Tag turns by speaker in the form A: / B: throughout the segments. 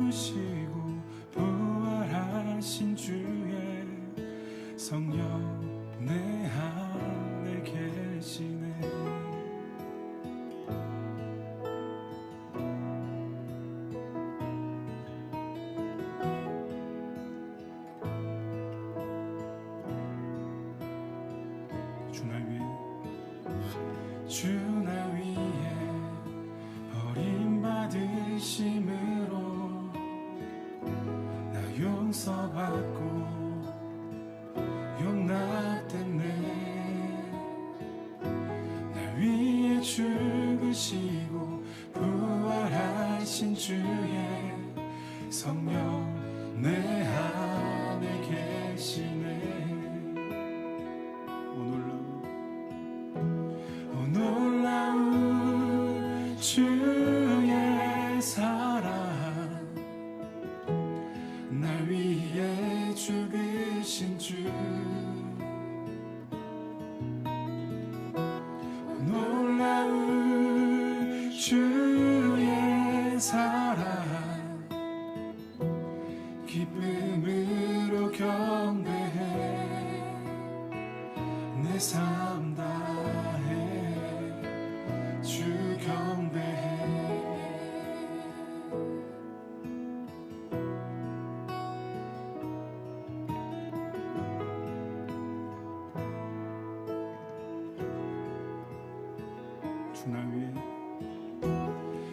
A: 죽으시고 부활하신 주의 성령 내 안에 계시네. 주 나 위에 버림받으심으로 나 용서받고 용납됐네. 나 위에 죽으시고 부활하신 주의 성령 내 안에 계시네. 놀라운 주의 사랑 날 위해 죽으신 주. 놀라운 주의 사랑 기쁨으로 경배해 내 삶 다해 주 경배해.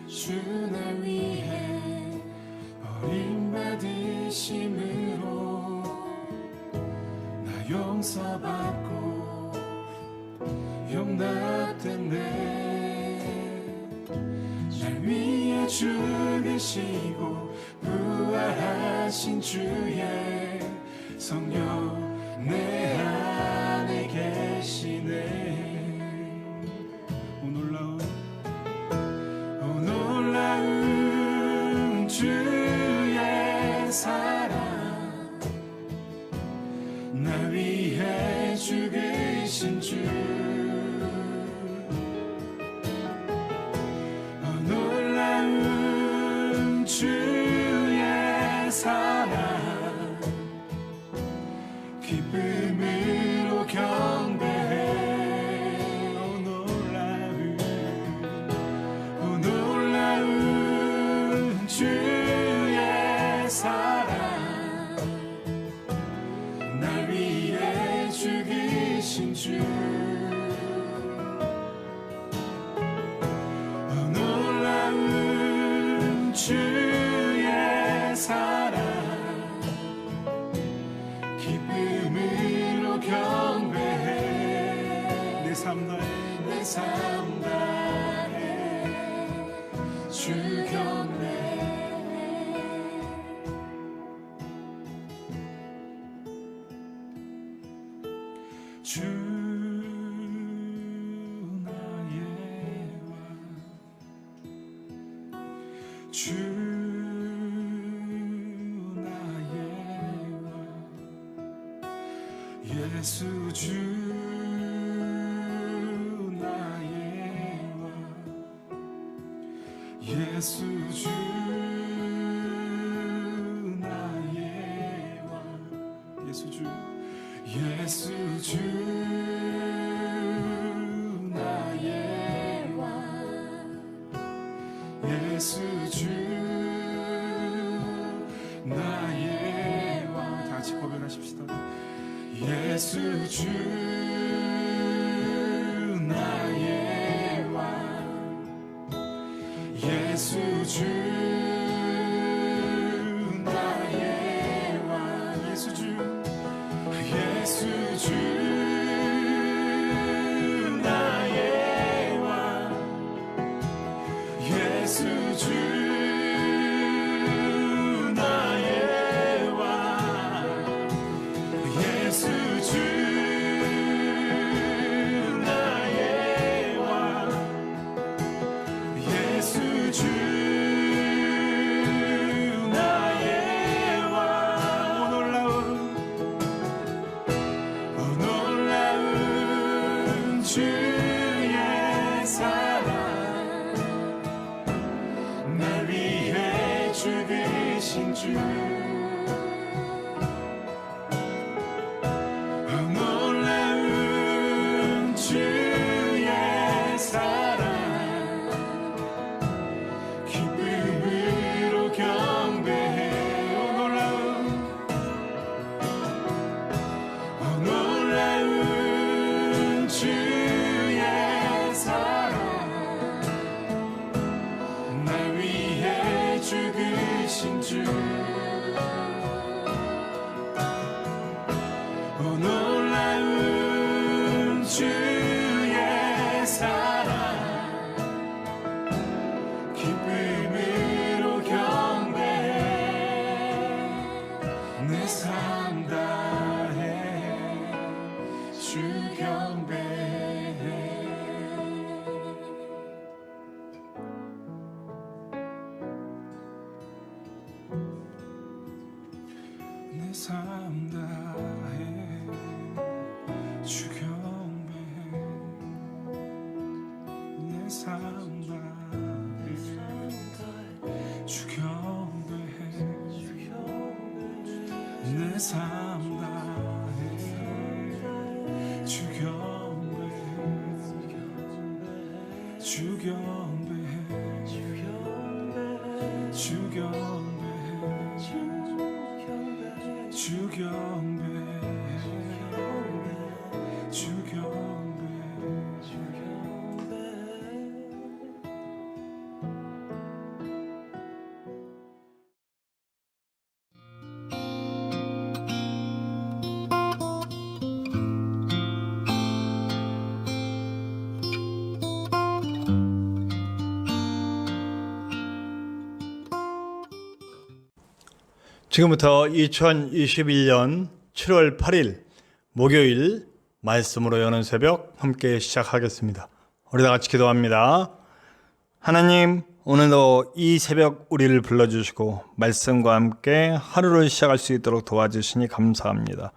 A: 주 나 위해 버림받으심으로 나 용서받고 용납됐네. 날 위해 죽으시고 부활하신 주의 성령 내 안에 계시네. 놀라운 주의 사랑 날 위해 죽으신 주. 놀라운 주의 사랑 기쁨으로 경배해. 놀라운 주의 사랑 날 위해 죽으신 주. 놀라운 주의 사랑 기쁨으로 경배해 내 삶 다해 주 경배해. 주 나의 왕 주 나의 왕 예수 주 나의 왕 예수 주 나의 왕 예수 주 나의 왕 예수 주 나의 왕. 다 같이 고백하십시다. 예수 주 나의 왕 예수 주 나의 왕 예수 주 나의 왕 예수 주 나의 왕 예수 주 나의 왕 예수 주 계신 주 놀라운 주의 사랑 기쁨으로 경배해 놀라운 주의 사랑 날 위해 죽으신 주 놀라운 주의 사랑 기쁨으로 경배해 내 삶 다해 주 경배해 내 삶 다해 주 경배해 내 삶 다해 주 경배해 내 삶 다해 주 경배해 주 경배해 주 경배해 주 경배해 주
B: 지금부터 2021년 7월 8일 목요일 말씀으로 여는 새벽 함께 시작하겠습니다. 우리 다 같이 기도합니다. 하나님, 오늘도 이 새벽 우리를 불러주시고 말씀과 함께 하루를 시작할 수 있도록 도와주시니 감사합니다.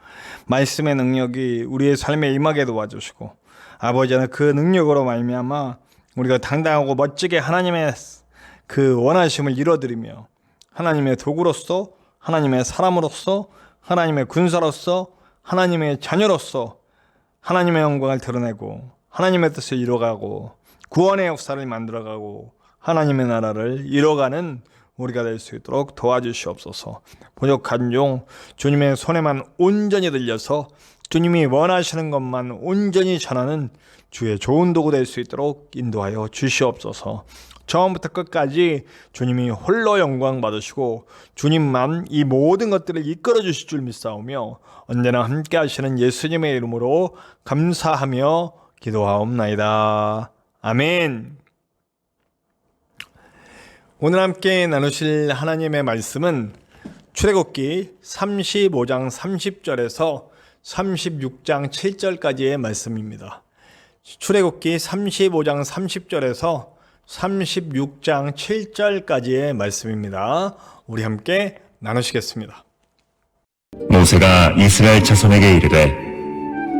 B: 말씀의 능력이 우리의 삶에 임하게 도와주시고 아버지는 그 능력으로 말미암아 우리가 당당하고 멋지게 하나님의 그 원하심을 이뤄드리며 하나님의 도구로서, 하나님의 사람으로서, 하나님의 군사로서, 하나님의 자녀로서 하나님의 영광을 드러내고 하나님의 뜻을 이뤄가고 구원의 역사를 만들어가고 하나님의 나라를 이뤄가는 우리가 될 수 있도록 도와주시옵소서. 부족한 종 주님의 손에만 온전히 들려서 주님이 원하시는 것만 온전히 전하는 주의 좋은 도구 될 수 있도록 인도하여 주시옵소서. 처음부터 끝까지 주님이 홀로 영광 받으시고 주님만 이 모든 것들을 이끌어 주실 줄 믿사오며 언제나 함께 하시는 예수님의 이름으로 감사하며 기도하옵나이다. 아멘. 오늘 함께 나누실 하나님의 말씀은 출애굽기 35장 30절에서 36장 7절까지의 말씀입니다. 출애굽기 35장 30절에서 36장 7절까지의 말씀입니다. 우리 함께 나누시겠습니다.
C: 모세가 이스라엘 자손에게 이르되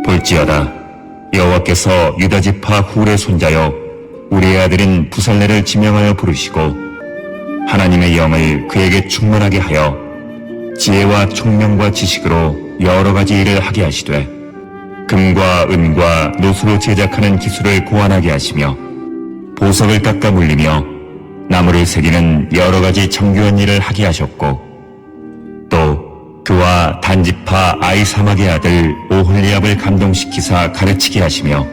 C: 볼지어다 여호와께서 유다 지파 훌의 손자여 우리의 아들인 부살레를 지명하여 부르시고 하나님의 영을 그에게 충만하게 하여 지혜와 총명과 지식으로 여러 가지 일을 하게 하시되 금과 은과 노수로 제작하는 기술을 고안하게 하시며 보석을 깎아 물리며 나무를 새기는 여러 가지 정교한 일을 하게 하셨고 또 그와 단지파 아이사막의 아들 오홀리압을 감동시키사 가르치게 하시며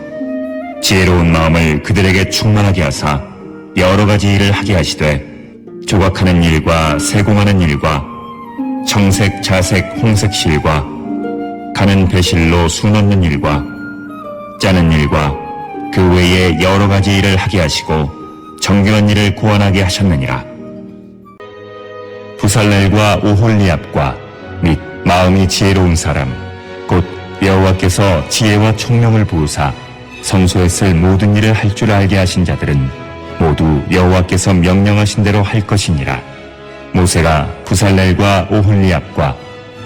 C: 지혜로운 마음을 그들에게 충만하게 하사 여러 가지 일을 하게 하시되 조각하는 일과 세공하는 일과 청색, 자색, 홍색 실과 가는 배실로 수 넣는 일과 짜는 일과 그 외에 여러 가지 일을 하게 하시고 정교한 일을 고안하게 하셨느니라. 부살렐과 오홀리압과 및 마음이 지혜로운 사람 곧 여호와께서 지혜와 총명을 부으사 성소에 쓸 모든 일을 할 줄 알게 하신 자들은 모두 여호와께서 명령하신 대로 할 것이니라. 모세가 부살렐과 오홀리압과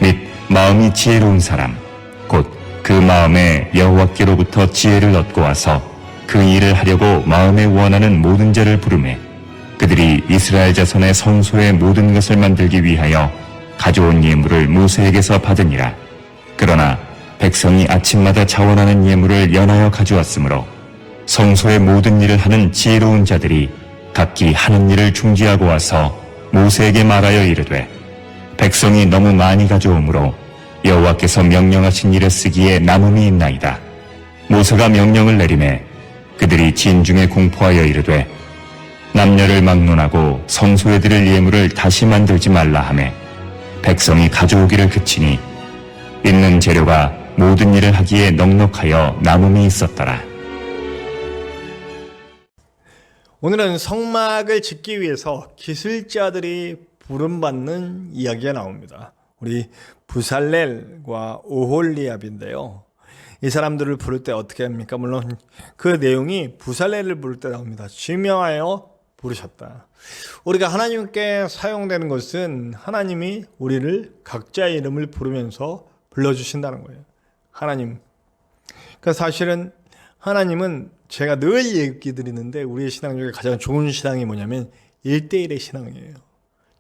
C: 및 마음이 지혜로운 사람 곧 그 마음에 여호와께로부터 지혜를 얻고 와서 그 일을 하려고 마음에 원하는 모든 자를 부르매 그들이 이스라엘 자손의 성소의 모든 것을 만들기 위하여 가져온 예물을 모세에게서 받으니라. 그러나 백성이 아침마다 자원하는 예물을 연하여 가져왔으므로 성소의 모든 일을 하는 지혜로운 자들이 각기 하는 일을 중지하고 와서 모세에게 말하여 이르되, 백성이 너무 많이 가져오므로 여호와께서 명령하신 일에 쓰기에 남음이 있나이다. 모세가 명령을 내리매 그들이 진중에 공포하여 이르되, 남녀를 막론하고 성소에 드릴 예물을 다시 만들지 말라 하매 백성이 가져오기를 그치니 있는 재료가 모든 일을 하기에 넉넉하여 남음이 있었더라.
B: 오늘은 성막을 짓기 위해서 기술자들이 부름받는 이야기가 나옵니다. 우리 부살렐과 오홀리압인데요. 이 사람들을 부를 때 어떻게 합니까? 물론 그 내용이 부살렐을 부를 때 나옵니다. 지명하여 부르셨다. 우리가 하나님께 사용되는 것은 하나님이 우리를 각자의 이름을 부르면서 불러주신다는 거예요. 하나님. 그러니까 사실은 하나님은 제가 늘 얘기 드리는데 우리의 신앙 중에 가장 좋은 신앙이 뭐냐면 1대1의 신앙이에요.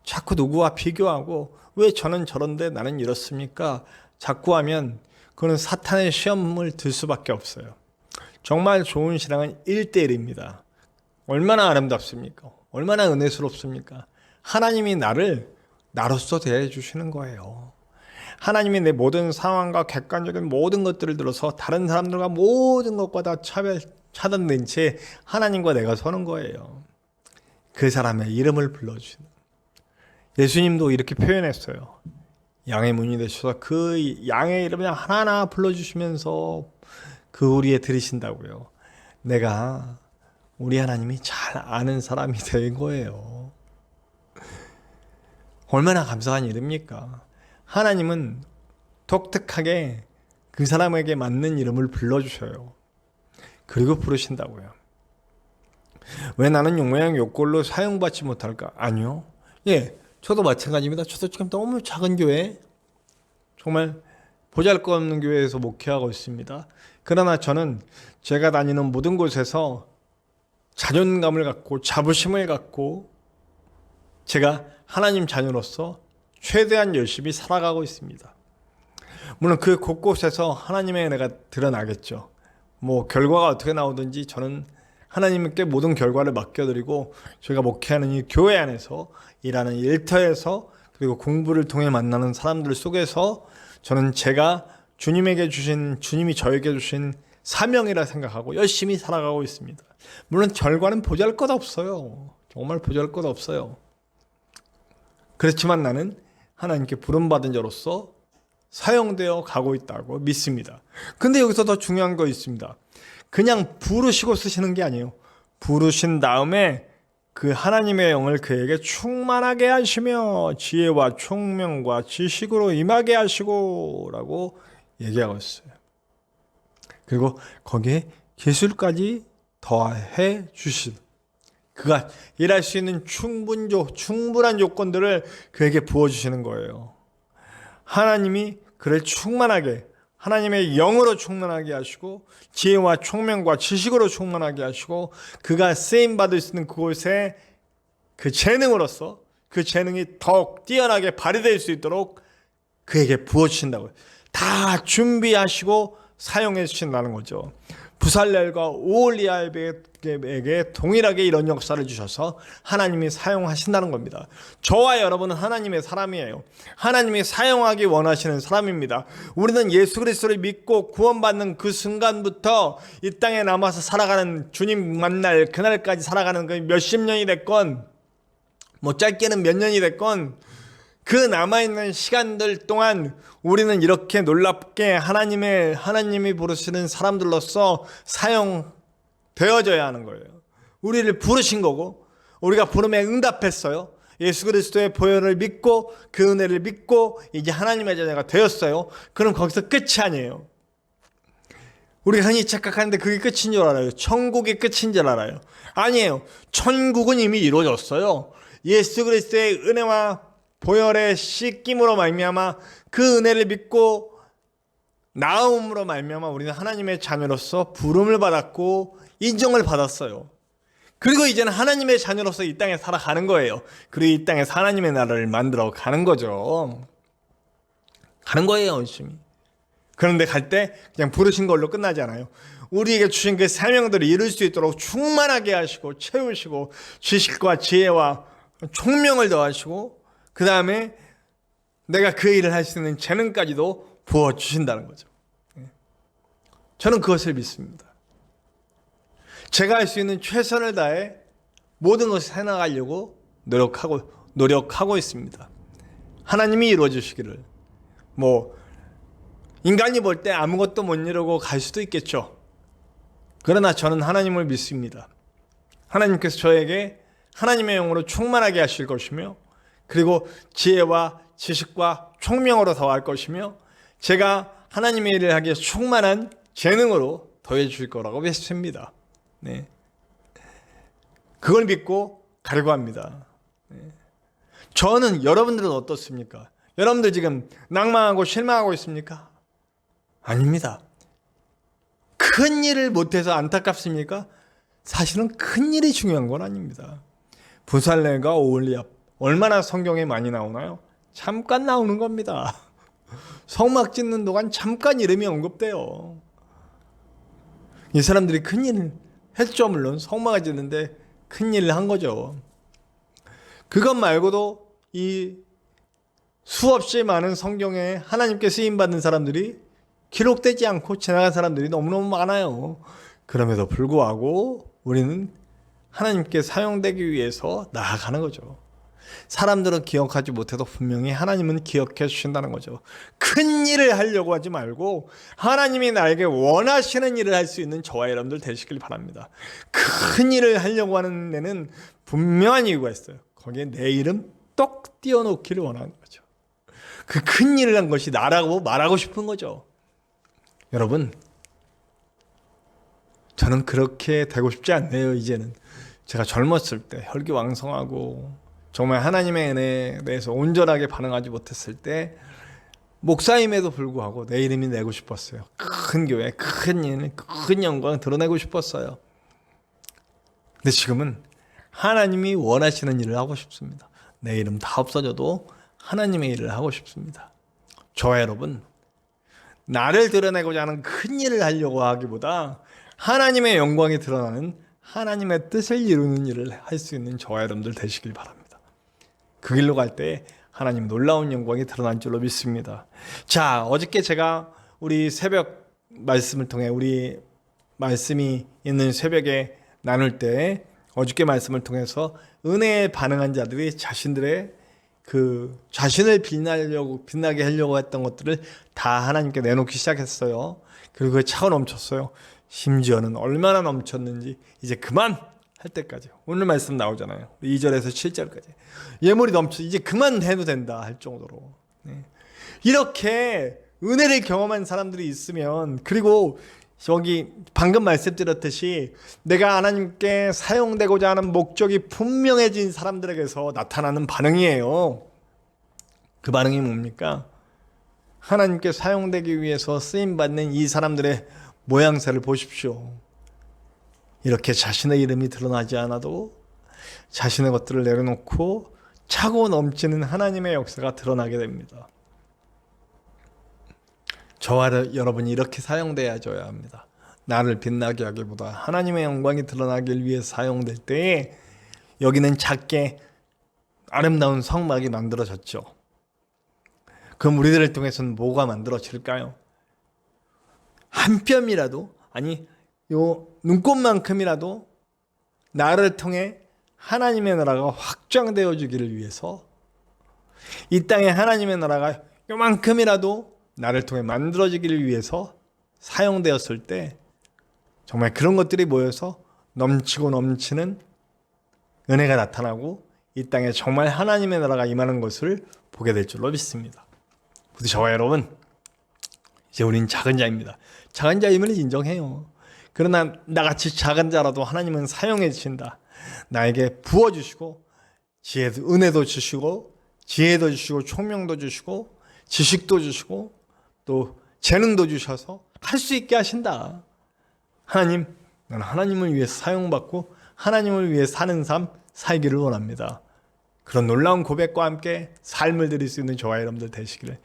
B: 자꾸 누구와 비교하고 왜 저는 저런데 나는 이렇습니까? 자꾸 하면 그거는 사탄의 시험을 들 수밖에 없어요. 정말 좋은 신앙은 1대1입니다. 얼마나 아름답습니까? 얼마나 은혜스럽습니까? 하나님이 나를 나로서 대해 주시는 거예요. 하나님이 내 모든 상황과 객관적인 모든 것들을 들어서 다른 사람들과 모든 것과 다 차단된 채 하나님과 내가 서는 거예요. 그 사람의 이름을 불러주시는. 예수님도 이렇게 표현했어요. 양의 문이 되셔서 그 양의 이름을 하나하나 불러주시면서 그 우리에 들으신다고요. 내가 우리 하나님이 잘 아는 사람이 된 거예요. 얼마나 감사한 일입니까? 하나님은 독특하게 그 사람에게 맞는 이름을 불러주셔요. 그리고 부르신다고요. 왜 나는 용모양 욕골로 사용받지 못할까? 아니요. 예, 저도 마찬가지입니다. 저도 지금 너무 작은 교회, 정말 보잘것없는 교회에서 목회하고 있습니다. 그러나 저는 제가 다니는 모든 곳에서 자존감을 갖고 자부심을 갖고 제가 하나님 자녀로서 최대한 열심히 살아가고 있습니다. 물론 그 곳곳에서 하나님의 은혜가 드러나겠죠. 뭐 결과가 어떻게 나오든지 저는 하나님께 모든 결과를 맡겨드리고 저희가 목회하는 이 교회 안에서 일하는 일터에서 그리고 공부를 통해 만나는 사람들 속에서 저는 제가 주님이 저에게 주신 사명이라 생각하고 열심히 살아가고 있습니다. 물론 결과는 보잘것없어요. 정말 보잘것없어요. 그렇지만 나는 하나님께 부름받은 자로서 사용되어 가고 있다고 믿습니다. 근데 여기서 더 중요한 거 있습니다. 그냥 부르시고 쓰시는 게 아니에요. 부르신 다음에 그 하나님의 영을 그에게 충만하게 하시며 지혜와 총명과 지식으로 임하게 하시고 라고 얘기하고 있어요. 그리고 거기에 기술까지 더해 주신, 그가 일할 수 있는 충분한 요건들을 그에게 부어주시는 거예요. 하나님이 그를 충만하게, 하나님의 영으로 충만하게 하시고 지혜와 총명과 지식으로 충만하게 하시고 그가 쓰임받을 수 있는 그곳에 그 재능으로서 그 재능이 더욱 뛰어나게 발휘될 수 있도록 그에게 부어주신다고요. 다 준비하시고 사용해 주신다는 거죠. 부살렐과 오홀리압에게 동일하게 이런 역사를 주셔서 하나님이 사용하신다는 겁니다. 저와 여러분은 하나님의 사람이에요. 하나님이 사용하기 원하시는 사람입니다. 우리는 예수 그리스도를 믿고 구원받는 그 순간부터 이 땅에 남아서 살아가는, 주님 만날 그날까지 살아가는 그 몇십 년이 됐건 뭐 짧게는 몇 년이 됐건 그 남아있는 시간들 동안 우리는 이렇게 놀랍게 하나님이 부르시는 사람들로서 사용되어져야 하는 거예요. 우리를 부르신 거고 우리가 부름에 응답했어요. 예수 그리스도의 보혈을 믿고 그 은혜를 믿고 이제 하나님의 자녀가 되었어요. 그럼 거기서 끝이 아니에요. 우리가 흔히 착각하는데 그게 끝인 줄 알아요. 천국이 끝인 줄 알아요. 아니에요. 천국은 이미 이루어졌어요. 예수 그리스도의 은혜와 보혈의 씻김으로 말미암아 그 은혜를 믿고 나음으로 말미암아 우리는 하나님의 자녀로서 부름을 받았고 인정을 받았어요. 그리고 이제는 하나님의 자녀로서 이 땅에 살아가는 거예요. 그리고 이 땅에서 하나님의 나라를 만들어 가는 거죠. 가는 거예요, 열심히. 그런데 갈 때 그냥 부르신 걸로 끝나지 않아요. 우리에게 주신 그 사명들을 이룰 수 있도록 충만하게 하시고 채우시고 지식과 지혜와 총명을 더하시고 그 다음에 내가 그 일을 할 수 있는 재능까지도 부어주신다는 거죠. 저는 그것을 믿습니다. 제가 할 수 있는 최선을 다해 모든 것을 해나가려고 노력하고 있습니다. 하나님이 이루어주시기를. 인간이 볼 때 아무것도 못 이루고 갈 수도 있겠죠. 그러나 저는 하나님을 믿습니다. 하나님께서 저에게 하나님의 영으로 충만하게 하실 것이며 그리고 지혜와 지식과 총명으로 더할 것이며 제가 하나님의 일을 하기에 충만한 재능으로 더해 주실 거라고 믿습니다. 네. 그걸 믿고 가려고 합니다. 네. 저는 여러분들은 어떻습니까? 여러분들 지금 낭망하고 실망하고 있습니까? 아닙니다. 큰 일을 못해서 안타깝습니까? 사실은 큰 일이 중요한 건 아닙니다. 부살레가 오홀리압 얼마나 성경에 많이 나오나요? 잠깐 나오는 겁니다. 성막 짓는 동안 잠깐 이름이 언급돼요. 이 사람들이 큰 일을 했죠. 물론 성막을 짓는데 큰 일을 한 거죠. 그것 말고도 이 수없이 많은 성경에 하나님께 쓰임받는 사람들이 기록되지 않고 지나간 사람들이 너무너무 많아요. 그럼에도 불구하고 우리는 하나님께 사용되기 위해서 나아가는 거죠. 사람들은 기억하지 못해도 분명히 하나님은 기억해 주신다는 거죠. 큰 일을 하려고 하지 말고 하나님이 나에게 원하시는 일을 할 수 있는 저와 여러분들 되시길 바랍니다. 큰 일을 하려고 하는 데는 분명한 이유가 있어요. 거기에 내 이름 똑 띄워놓기를 원하는 거죠. 그 큰 일을 한 것이 나라고 말하고 싶은 거죠. 여러분, 저는 그렇게 되고 싶지 않네요. 이제는 제가 젊었을 때 혈기왕성하고 정말 하나님의 은혜에 대해서 온전하게 반응하지 못했을 때 목사임에도 불구하고 내 이름이 내고 싶었어요. 큰 교회, 큰 일, 큰 영광 드러내고 싶었어요. 근데 지금은 하나님이 원하시는 일을 하고 싶습니다. 내 이름 다 없어져도 하나님의 일을 하고 싶습니다. 저와 여러분, 나를 드러내고자 하는 큰 일을 하려고 하기보다 하나님의 영광이 드러나는 하나님의 뜻을 이루는 일을 할 수 있는 저와 여러분들 되시길 바랍니다. 그 길로 갈 때 하나님 놀라운 영광이 드러날 줄로 믿습니다. 자, 어저께 제가 우리 새벽 말씀을 통해 우리 말씀이 있는 새벽에 나눌 때 어저께 말씀을 통해서 은혜에 반응한 자들이 자신들의 그 자신을 빛나게 하려고 했던 것들을 다 하나님께 내놓기 시작했어요. 그리고 그게 차고 넘쳤어요. 심지어는 얼마나 넘쳤는지 이제 그만 할 때까지. 오늘 말씀 나오잖아요. 2절에서 7절까지. 예물이 넘쳐 이제 그만 해도 된다 할 정도로. 네. 이렇게 은혜를 경험한 사람들이 있으면, 그리고 여기 방금 말씀드렸듯이 내가 하나님께 사용되고자 하는 목적이 분명해진 사람들에게서 나타나는 반응이에요. 그 반응이 뭡니까? 하나님께 사용되기 위해서 쓰임받는 이 사람들의 모양새를 보십시오. 이렇게 자신의 이름이 드러나지 않아도 자신의 것들을 내려놓고 차고 넘치는 하나님의 역사가 드러나게 됩니다. 저와 여러분이 이렇게 사용되어야 합니다. 나를 빛나게 하기보다 하나님의 영광이 드러나길 위해 사용될 때에 여기는 작게 아름다운 성막이 만들어졌죠. 그럼 우리들을 통해서는 뭐가 만들어질까요? 한 뼘이라도, 아니 요 눈곱만큼이라도 나를 통해 하나님의 나라가 확장되어 주기를 위해서 이 땅에 하나님의 나라가 요만큼이라도 나를 통해 만들어지기를 위해서 사용되었을 때 정말 그런 것들이 모여서 넘치고 넘치는 은혜가 나타나고 이 땅에 정말 하나님의 나라가 임하는 것을 보게 될 줄로 믿습니다. 부디 저와 여러분, 이제 우린 작은 자입니다. 작은 자임을 인정해요. 그러나 나같이 작은 자라도 하나님은 사용해 주신다. 나에게 부어주시고 지혜도, 은혜도 주시고 지혜도 주시고 총명도 주시고 지식도 주시고 또 재능도 주셔서 할 수 있게 하신다. 하나님, 나는 하나님을 위해서 사용받고 하나님을 위해 사는 삶 살기를 원합니다. 그런 놀라운 고백과 함께 삶을 드릴 수 있는 저와 여러분들 되시기를.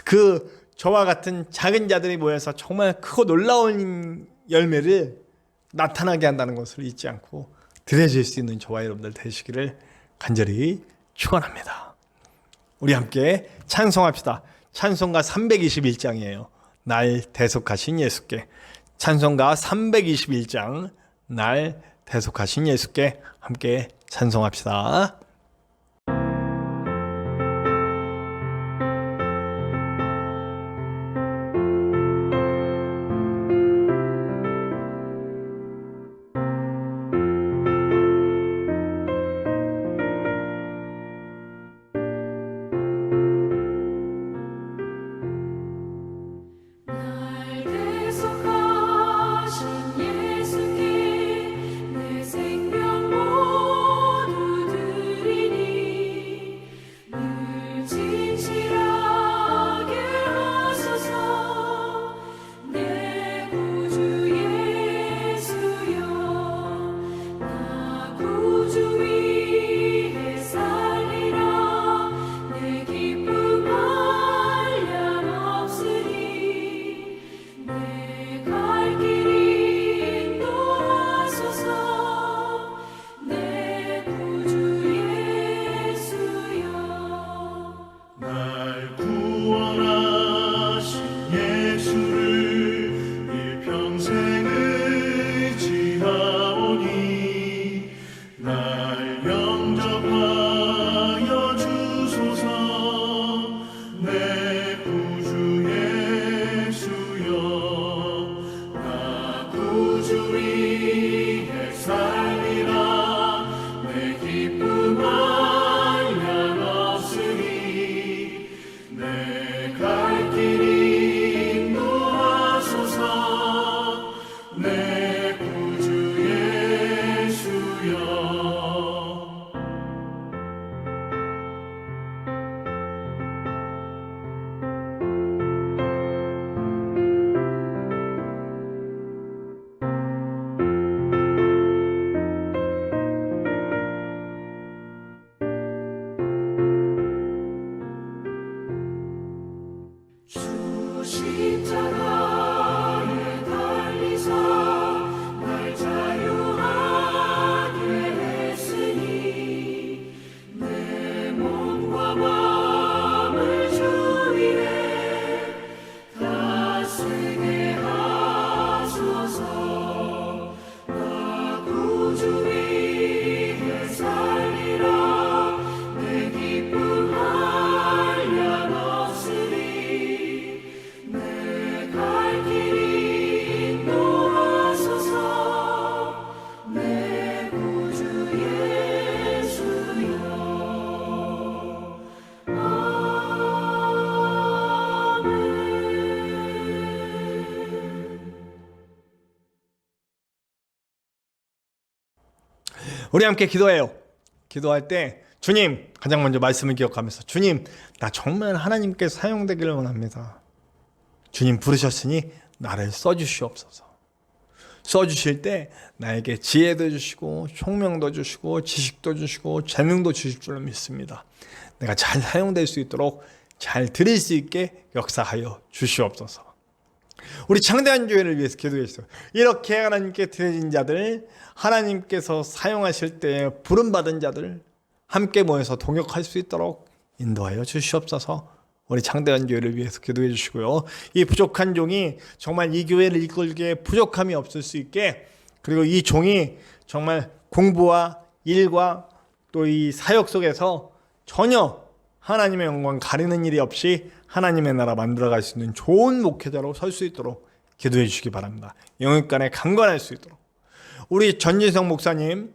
B: 그 저와 같은 작은 자들이 모여서 정말 크고 놀라운 열매를 나타나게 한다는 것을 잊지 않고 드려질 수 있는 저와 여러분들 되시기를 간절히 축원합니다. 우리 함께 찬송합시다. 찬송가 321장이에요. 날 대속하신 예수께. 찬송가 321장 날 대속하신 예수께 함께 찬송합시다.
D: 날 대속하신 예수께 내 생명 모두 드리니 늘 진실하게 하소서. 내 구주 예수여, 나 구주 위해 살리라. 내 기쁨 한량없으니 내 갈 길 인도하소서. 내 구주 예수여.
E: 날 구원하신 예수를 일평생 의지하오니 날 영접하여 주소서. 내 구주 예수여, 나 구주 위해 살리라. 내 기쁨 한량없으니 내 갈 길 인도하소서. 내 구주 예수여.
D: 주 십자가에 달리사 날 자유하게 했으니 내 몸과 마음을 주 위에 다 쓰게 하소서. 나 구주 위해 살리라. 내 기쁨 한량없으니 내 갈 길 인도하소서. 내 구주 예수여. 아멘.
B: 우리 함께 기도해요. 기도할 때 주님, 가장 먼저 말씀을 기억하면서 주님, 나 정말 하나님께 사용되기를 원합니다. 주님 부르셨으니 나를 써주시옵소서. 써주실 때 나에게 지혜도 주시고 총명도 주시고 지식도 주시고 재능도 주실 줄로 믿습니다. 내가 잘 사용될 수 있도록 잘 드릴 수 있게 역사하여 주시옵소서. 우리 창대한 교회를 위해서 기도해 주세요. 이렇게 하나님께 드려진 자들, 하나님께서 사용하실 때 부름받은 자들 함께 모여서 동역할 수 있도록 인도하여 주시옵소서. 우리 창대한 교회를 위해서 기도해 주시고요. 이 부족한 종이 정말 이 교회를 이끌기에 부족함이 없을 수 있게, 그리고 이 종이 정말 공부와 일과 또 이 사역 속에서 전혀 하나님의 영광 가리는 일이 없이 하나님의 나라 만들어갈 수 있는 좋은 목회자로 설 수 있도록 기도해 주시기 바랍니다. 영육간에 강건할 수 있도록. 우리 전진성 목사님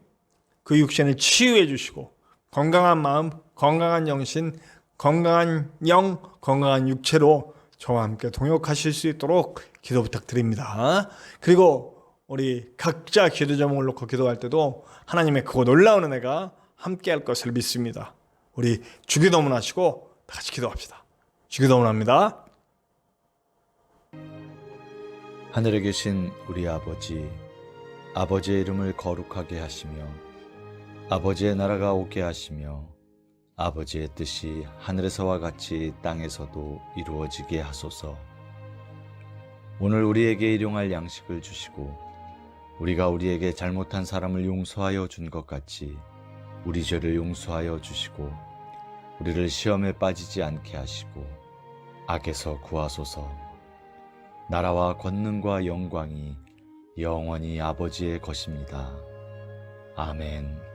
B: 그 육신을 치유해 주시고 건강한 마음, 건강한 정신, 건강한 영, 건강한 육체로 저와 함께 동역하실 수 있도록 기도 부탁드립니다. 그리고 우리 각자 기도 제목을 놓고 기도할 때도 하나님의 크고 놀라운 은혜가 함께할 것을 믿습니다. 우리 주기도문 하시고 다 같이 기도합시다. 주기도문 합니다.
F: 하늘에 계신 우리 아버지, 아버지의 이름을 거룩하게 하시며 아버지의 나라가 오게 하시며 아버지의 뜻이 하늘에서와 같이 땅에서도 이루어지게 하소서. 오늘 우리에게 일용할 양식을 주시고 우리가 우리에게 잘못한 사람을 용서하여 준 것 같이 우리 죄를 용서하여 주시고 우리를 시험에 빠지지 않게 하시고 악에서 구하소서. 나라와 권능과 영광이 영원히 아버지의 것입니다. 아멘.